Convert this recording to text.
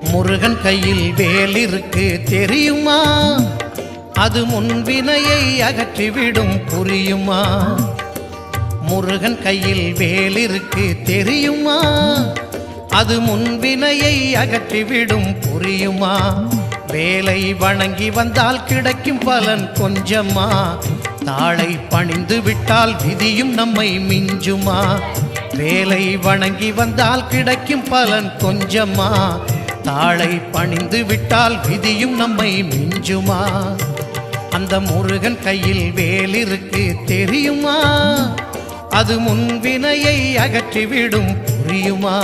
முருகன் கையில் வேல் இருக்கு தெரியுமா? அது முன்வினையை அகற்றிவிடும் புரியுமா? முருகன் கையில் வேல் இருக்கு தெரியுமா? அது முன்வினையை அகற்றிவிடும் புரியுமா? வேலை வணங்கி வந்தால் கிடைக்கும் பலன் கொஞ்சமா? தாளை பணிந்து விட்டால் விதியும் நம்மை மிஞ்சுமா? வேலை வணங்கி வந்தால் கிடைக்கும் பலன் கொஞ்சமா? தாளை பணிந்து விட்டால் விதியும் நம்மை மிஞ்சுமா? அந்த முருகன் கையில் வேல் இருக்கு தெரியுமா? அது முன்வினையை அகற்றிவிடும் புரியுமா?